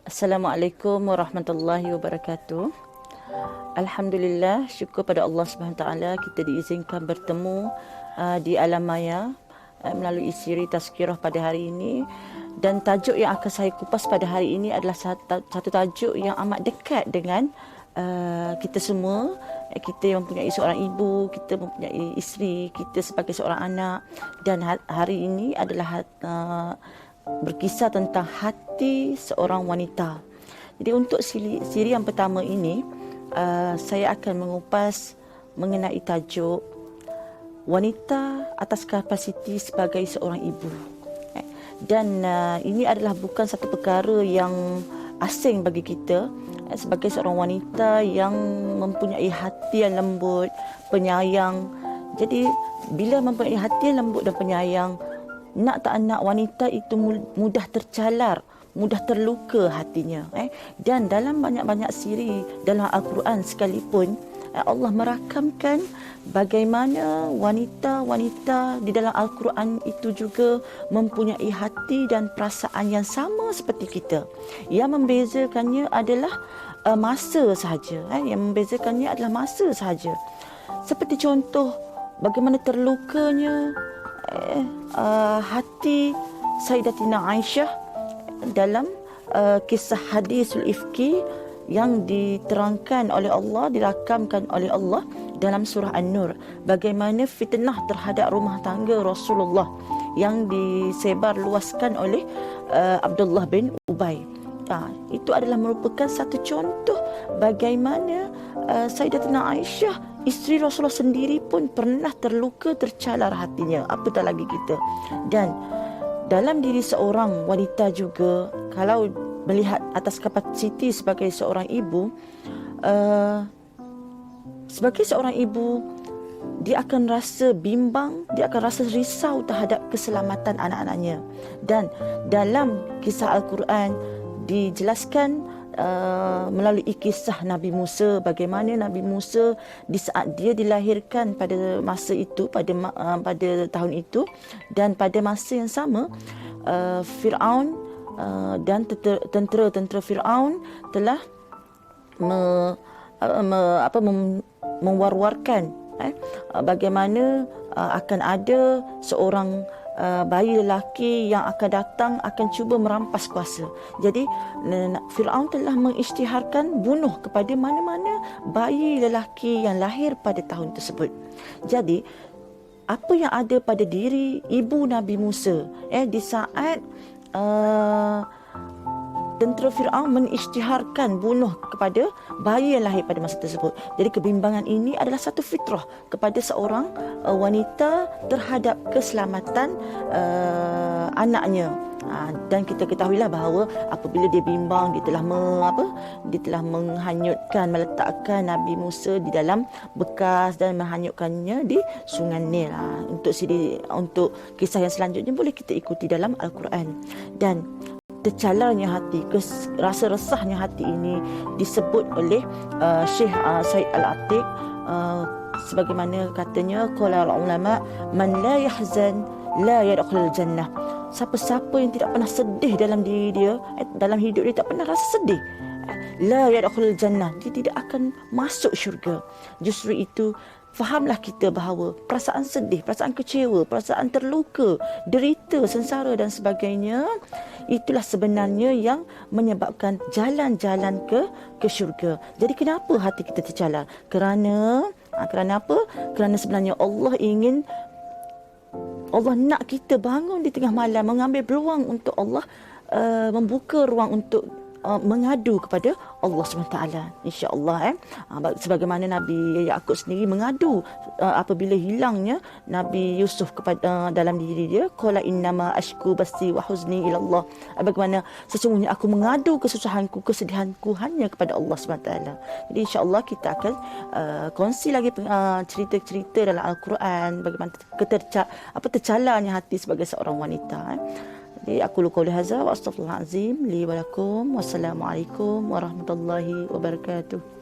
Assalamualaikum warahmatullahi wabarakatuh. Alhamdulillah, syukur pada Allah Subhanahu Taala kita diizinkan bertemu di alam maya melalui siri tazkirah pada hari ini, dan tajuk yang akan saya kupas pada hari ini adalah satu tajuk yang amat dekat dengan kita semua. Kita yang mempunyai seorang ibu, kita mempunyai isteri, kita sebagai seorang anak, dan hari ini adalah berkisah tentang hati seorang wanita. Jadi untuk siri yang pertama ini, saya akan mengupas mengenai tajuk wanita atas kapasiti sebagai seorang ibu. Dan ini adalah bukan satu perkara yang asing bagi kita sebagai seorang wanita yang mempunyai hati yang lembut, penyayang. Jadi bila mempunyai hati yang lembut dan penyayang, nak tak nak wanita itu mudah tercalar, mudah terluka hatinya. Dan dalam banyak-banyak siri dalam Al-Quran sekalipun, Allah merakamkan bagaimana wanita-wanita di dalam Al-Quran itu juga mempunyai hati dan perasaan yang sama seperti kita. Yang membezakannya adalah masa sahaja. Yang membezakannya adalah masa sahaja. Seperti contoh bagaimana terlukanya hati Sayyidatina Aisyah dalam kisah hadisul ifki yang diterangkan oleh Allah, dirakamkan oleh Allah dalam surah An-Nur. Bagaimana fitnah terhadap rumah tangga Rasulullah yang disebar luaskan oleh Abdullah bin Ubay. Itu adalah merupakan satu contoh bagaimana Sayyidatina Aisyah, isteri Rasulullah sendiri pun pernah terluka, tercalar hatinya, apatah lagi kita. Dan dalam diri seorang wanita juga, kalau melihat atas kapasiti sebagai seorang ibu, dia akan rasa bimbang, dia akan rasa risau terhadap keselamatan anak-anaknya. Dan dalam kisah Al-Quran dijelaskan melalui kisah Nabi Musa, bagaimana Nabi Musa di saat dia dilahirkan pada masa itu, pada tahun itu, dan pada masa yang sama Firaun dan tentera Firaun telah mewar-warkan bagaimana akan ada seorang bayi lelaki yang akan datang, akan cuba merampas kuasa. Jadi Firaun telah mengisytiharkan bunuh kepada mana-mana bayi lelaki yang lahir pada tahun tersebut. Jadi apa yang ada pada diri ibu Nabi Musa di saat tentera Firaun mengisytiharkan bunuh kepada bayi yang lahir pada masa tersebut. Jadi kebimbangan ini adalah satu fitrah kepada seorang wanita terhadap keselamatan anaknya. Dan kita ketahuilah bahawa apabila dia bimbang, dia telah menghanyutkan, meletakkan Nabi Musa di dalam bekas dan menghanyutkannya di Sungai Nil. Untuk kisah yang selanjutnya boleh kita ikuti dalam Al-Quran. Dan tercalarnya hati, rasa resahnya hati ini disebut oleh Syekh Said Al-Atiq, sebagaimana katanya, qala ulama man la yahzan la yadkhulul jannah. Siapa-siapa yang tidak pernah sedih dalam diri dia, dalam hidup dia tak pernah rasa sedih, la yadkhulul jannah, dia tidak akan masuk syurga. Justru itu fahamlah kita bahawa perasaan sedih, perasaan kecewa, perasaan terluka, derita, sengsara dan sebagainya, itulah sebenarnya yang menyebabkan jalan-jalan ke syurga. Jadi kenapa hati kita tercalar? Kerana apa? Kerana sebenarnya Allah nak kita bangun di tengah malam, mengambil peluang untuk Allah membuka ruang untuk mengadu kepada Allah SWT, insya-Allah. Sebagaimana Nabi Yaqub sendiri mengadu apabila hilangnya Nabi Yusuf kepada dalam diri dia, qala innama ashku basti wa huzni ila Allah. Bagaimana sesungguhnya aku mengadu kesusahanku, kesedihanku hanya kepada Allah SWT. Jadi insya-Allah kita akan kongsi lagi cerita-cerita dalam Al-Quran bagaimana tercalarnya hati sebagai seorang wanita. Jadi aku qauli hadza wa astaghfirullahalazim li wa lakum. Wassalamualaikum warahmatullahi wabarakatuh.